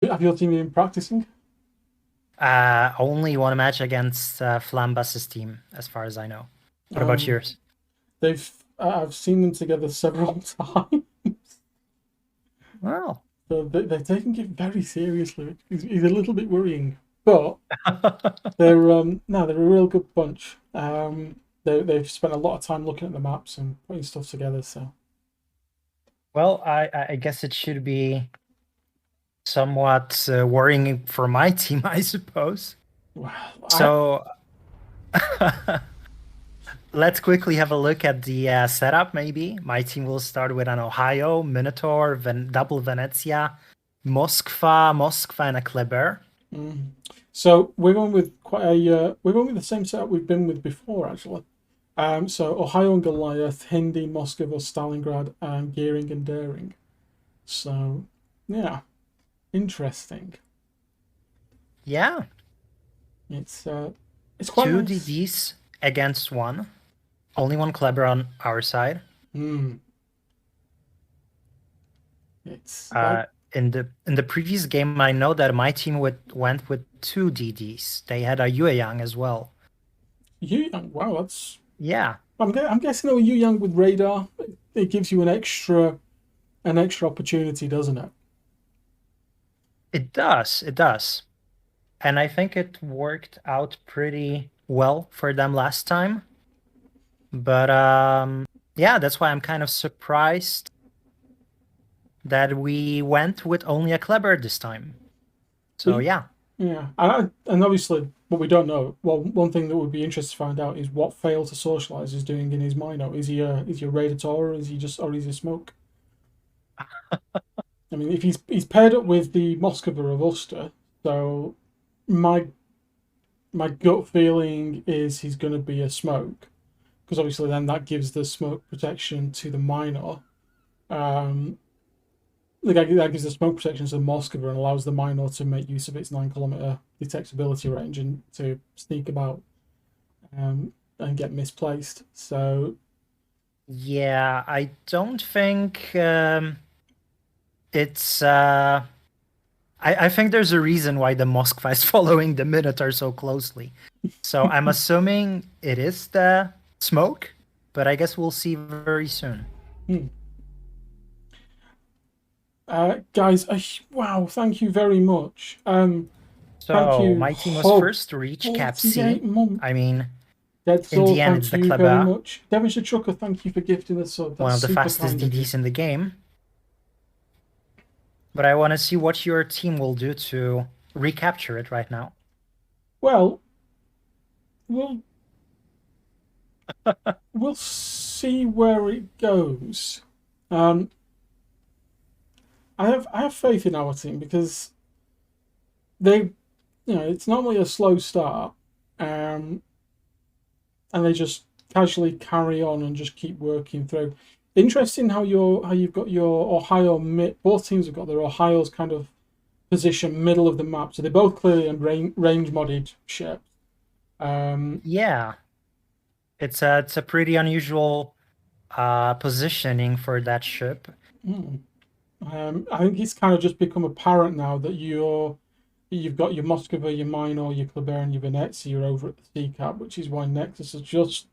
have your team been practicing? Only one match against Flambus's team, as far as I know. What about Um, yours? they've I've seen them together several times. Well, So they're taking it very seriously, which is a little bit worrying. But they're no, they're a real good bunch. They've spent a lot of time looking at the maps and putting stuff together. So well, I guess it should be somewhat worrying for my team, I suppose. well, I So let's quickly have a look at the setup, maybe. My team will start with an Ohio, Minotaur, double Venezia, Moskva, and a Kleber. mm. So we're going with quite a we're going with the same setup we've been with before actually. So Ohio and Goliath, Hindi, Moscow, Stalingrad, and Gearing and Daring. So yeah, interesting. Yeah, It's uh, it's quite two nice. DDs against one. Only one Kleber on our side. Mm. It's Uh, in the previous game, I know that my team went with two DDs. They had a Yue Yang as well. you. Wow, that's. Yeah, I'm guessing though, Yu Yang with radar, it gives you an extra opportunity, doesn't it? it does. It does. And I think it worked out pretty well for them last time. But yeah, that's why I'm kind of surprised that we went with only a Kleber this time. So We, yeah. yeah, and obviously, what we don't know. Well, one thing that would be interesting to find out is what fail to socialize is doing in his minor. Is he a raider or is he a smoke? I mean, if he's paired up with the Moskova of Uster, so my my gut feeling is he's going to be a smoke because obviously then that gives the smoke protection to the minor. Um, that gives the smoke protection to the Moskova and allows the minor to make use of its 9 kilometer detectability range and to sneak about and get misplaced. So Yeah, I don't think it's I think there's a reason why the Moskva is following the Minotaur so closely. So I'm assuming it is the smoke, but I guess we'll see very soon. hmm. Guys, wow, thank you very much. Thank So you. my team was Oh, first to reach Cap 48 C. months. I mean, Dead in Soul, the end, thank it's the you very Kleber, much. Devonshire Trucker, thank you for gifting us sub. one That's of the super fastest kind of you. DDs in the game. But I want to see what your team will do to recapture it right now. Well, we'll we'll see where it goes. Um, I have faith in our team because they, it's normally a slow start, um, and they just casually carry on and just keep working through. Interesting how you've got your Ohio both teams have got their Ohio's kind of position middle of the map, so they're both clearly in range modded ships. Um, Yeah, it's a pretty unusual positioning for that ship. hmm. I think it's kind of just become apparent now that you've got your Moskova, your Minor, your Kleber, and your Venezia over at the sea cap, which is why Nexus has just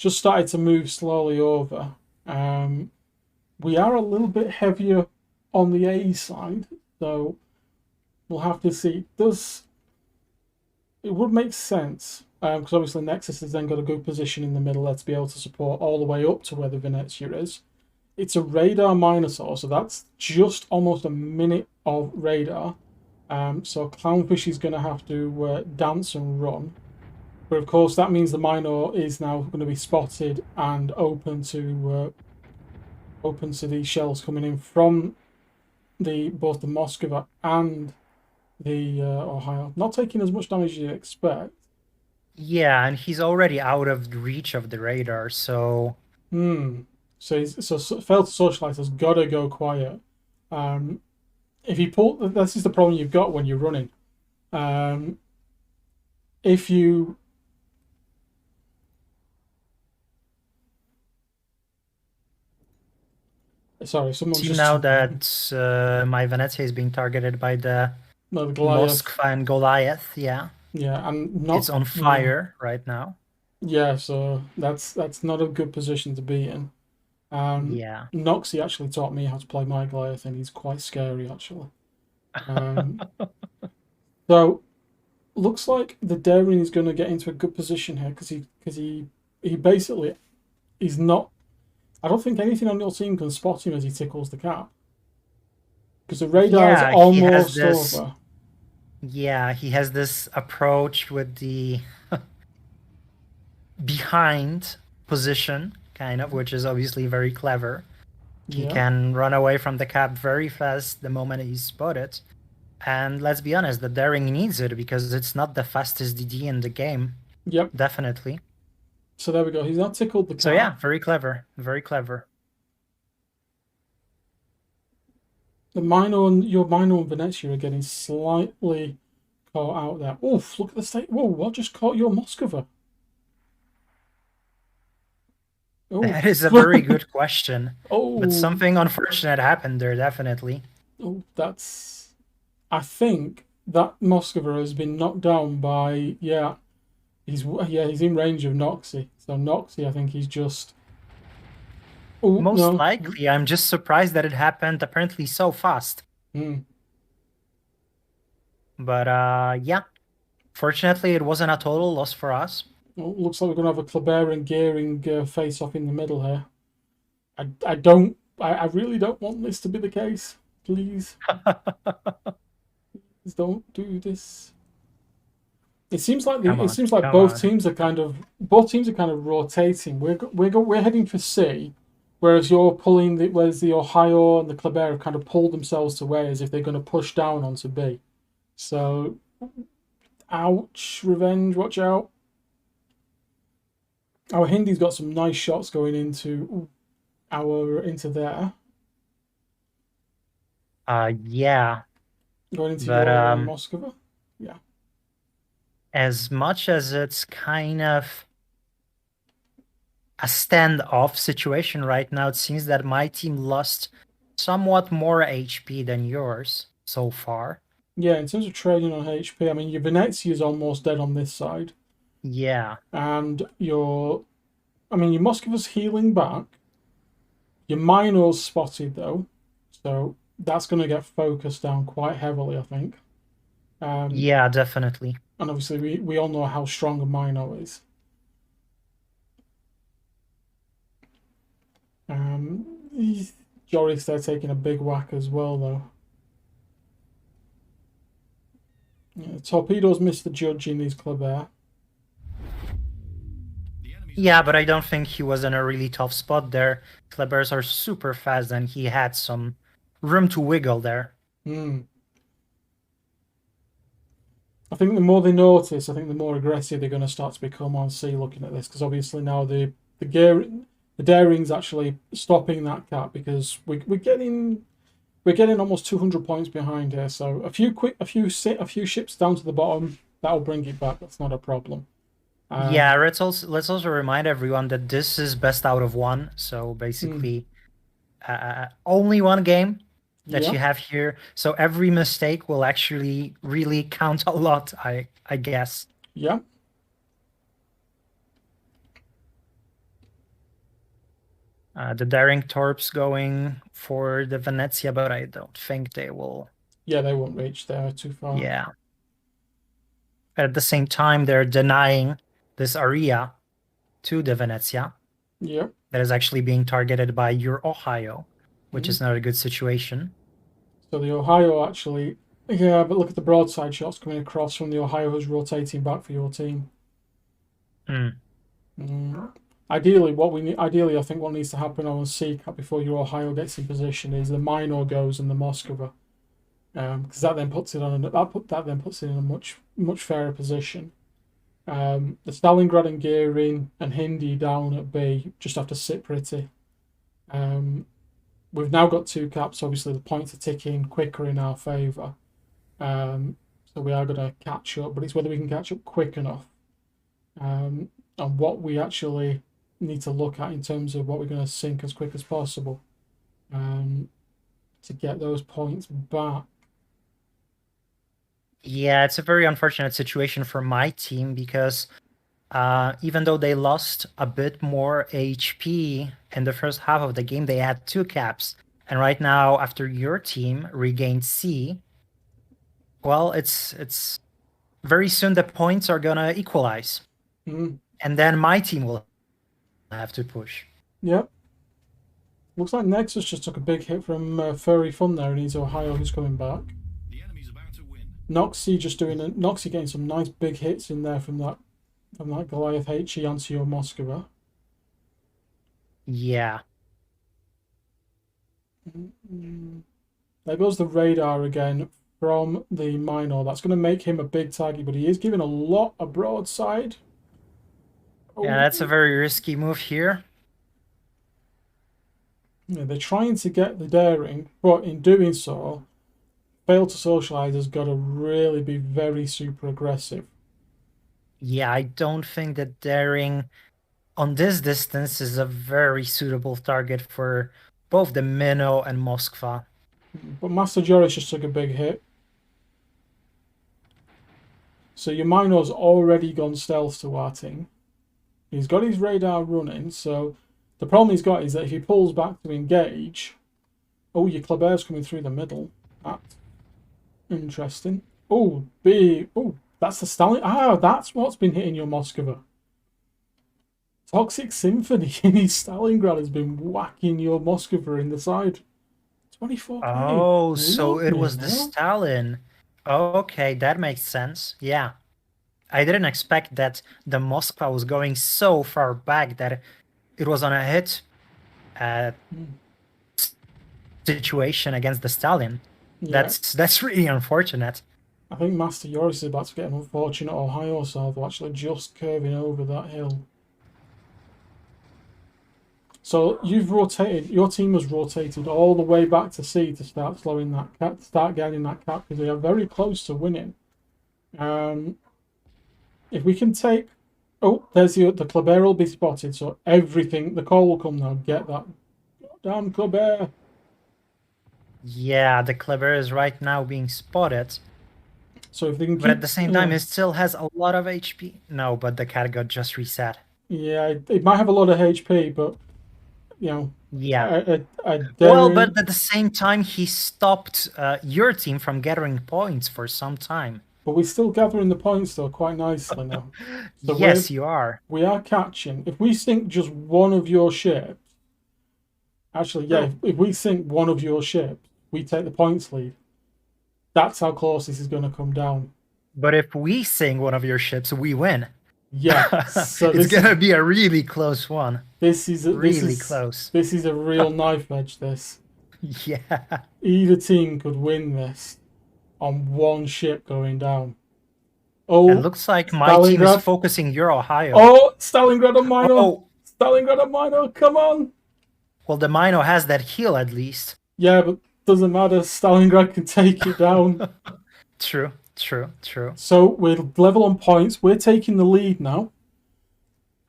started to move slowly over. Um, we are a little bit heavier on the A side, so we'll have to see. Does it would make sense because obviously Nexus has then got a good position in the middle there to be able to support all the way up to where the Venezia is. It's a radar Minotaur, so that's just almost a minute of radar. So Clownfish is going to have to dance and run. But of course, that means the Minor is now going to be spotted and open to these shells coming in from the both the Moskva and the Ohio. Not taking as much damage as you'd expect. Yeah, and he's already out of reach of the radar, so Hmm. So failed to socialize has got to go quiet. Um, if you pull, this is the problem you've got when you're running. Um, if you Sorry, someone's see just now jumping in. that my Venezia is being targeted by the No, the Goliath. Moskva and Goliath, yeah. Yeah, and It's not on yeah. fire right now. Yeah, so that's not a good position to be in. Yeah. Noxie actually taught me how to play my Goliath, and he's quite scary actually. Um, so looks like the Daring is going to get into a good position here because he basically he's not. I don't think anything on your team can spot him as he tickles the cap because the radar is Yeah, he has almost this. over. Yeah, he has this approach with the behind position, kind of, which is obviously very clever. He Yeah, can run away from the cap very fast the moment he's spotted. And let's be honest, the daring needs it because it's not the fastest DD in the game, yep. definitely. So there we go. He's not tickled the So cap. yeah, very clever, very clever. The Minor and your Minor and Venezia are getting slightly caught out there. Oof! Look at the state. Whoa! What just caught your Moskova? Oh, That is a very good question, but oh, something unfortunate happened there, definitely. oh! That's. I think that Moskova has been knocked down by yeah. He's in range of Noxie. So Noxie, I think he's just. Oh Most no. likely, I'm just surprised that it happened apparently so fast. Hmm. But yeah, fortunately, it wasn't a total loss for us. Oh, looks like we're gonna have a Kleber and Gearing face off in the middle here. I don't. I really don't want this to be the case. Please, please don't do this. It seems like Come it on, seems like come on. both teams are kind of rotating. We're heading for C, whereas whereas the Ohio and the Kleber have kind of pulled themselves away as if they're going to push down onto B. So, ouch, revenge, watch out. Our Hindi's got some nice shots going into there, Yeah, going into but your Moskova. Yeah, as much as it's kind of a standoff situation right now, it seems that my team lost somewhat more HP than yours so far. yeah. In terms of trading on HP, I mean your Venezia is almost dead on this side, Yeah, and your Moskova's healing back. Your Minor's spotted though, so that's going to get focused down quite heavily, I think. Um, yeah, definitely. and obviously we all know how strong a Minor is. Um, Joris they're taking a big whack as well though. Yeah, Torpedoes missed the judge in his club there. Yeah, but I don't think he was in a really tough spot there. Klebers are super fast and he had some room to wiggle there. Hmm. I think the more they notice, I think the more aggressive they're going to start to become on C looking at this because obviously now the daring's actually stopping that cap because we're getting almost 200 points behind here. So a few ships down to the bottom that'll bring it back. That's not a problem. Yeah, let's also remind everyone that this is best out of one. So Hmm, basically, only one game that yeah, you have here. So every mistake will actually really count a lot, I guess. yeah, The Daring Torps going for the Venezia, but I don't think they will. yeah. They won't reach there too far. Yeah. At the same time, they're denying this area to the Venezia Yeah. that is actually being targeted by your Ohio, which Hmm. is not a good situation. So the Ohio actually, yeah, but look at the broadside shots coming across from the Ohio who's rotating back for your team. Hmm. Mm. Ideally, I think what needs to happen on CCAP before your Ohio gets in position is the Minor goes and the Moskova, because that then puts it in a much fairer position. The Stalingrad and Gearing and Hindi down at B just have to sit pretty. Um, we've now got two caps. Obviously, the points are ticking quicker in our favour. So we are going to catch up, but it's whether we can catch up quick enough. And what we actually need to look at in terms of what we're going to sink as quick as possible to get those points back. Yeah, it's a very unfortunate situation for my team because even though they lost a bit more HP in the first half of the game, they had 2 caps. And right now, after your team regained C, well, it's very soon the points are gonna equalize. Mm. And then my team will have to push. Yep. Looks like Nexus just took a big hit from Furry Fun there, and he's Ohio who's coming back. Noxie just doing Noxie getting some nice big hits in there from that Goliath HE onto your Moskova. Yeah. There goes the radar again from the minor. That's going to make him a big target, but he is giving a lot of broadside. Yeah, that's a very risky move here. Yeah, they're trying to get the daring, but in doing so, fail to socialize has got to really be very super aggressive. Yeah, I don't think that daring on this distance is a very suitable target for both the Minnow and Moskva. But Master Joris just took a big hit. So your Minor's already gone stealth to Warting. He's got his radar running, so the problem he's got is that if he pulls back to engage, oh, your Kleber's coming through the middle. That's interesting. Oh, big. Oh, that's the Stalin. Ah, that's what's been hitting your Moskova. Toxic Symphony in his Stalingrad has been whacking your Moskova in the side. 24k. Oh, so it was the hell. Stalin. Okay, that makes sense. Yeah. I didn't expect that the Moskva was going so far back that it was on a hit situation against the Stalin. Yeah. That's really unfortunate. I think Master Yoris is about to get an unfortunate Ohio salvo, actually just curving over that hill. So you've rotated, your team has rotated all the way back to C to start slowing that cap, start getting that cap, because they are very close to winning. If we can take, oh, there's the Kleber will be spotted, so everything, the call will come now. Get that, damn Kleber. Yeah, the Kleber is right now being spotted. So if they can keep, But at the same time, it still has a lot of HP. No, but the cat got just reset. yeah, it might have a lot of HP, but you know, Yeah. a Well, daring. but at the same time, he stopped your team from gathering points for some time. But we're still gathering the points though quite nicely now. So Yes, you are. we are catching. If we sink just one of your ships, actually, yeah, if we sink one of your ships, we take the points lead. That's how close this is going to come down. But if we sing one of your ships, we win. Yeah, so it's gonna be a really close one. This is really close. This is a real knife edge. This. Yeah. Either team could win this on one ship going down. Oh, it looks like my team is focusing your Ohio. Oh, Stalingrad and Mino. Oh. Stalingrad and Mino, come on. Well, the Mino has that heal at least. Yeah, but doesn't matter. Stalingrad can take it down. True. So we're level on points. We're taking the lead now.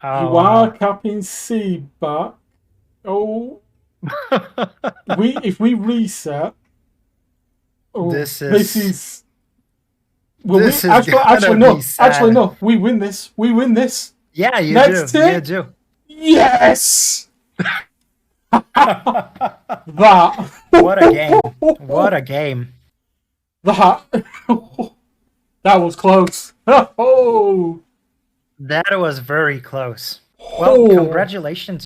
Oh, you are capping C back. Oh. If we reset. Oh, this is. Well, actually no. We win this. Yeah, you Next do. Hit. You do. Yes. That. What a game! What a game! That was close. Oh. That was very close. Well, congratulations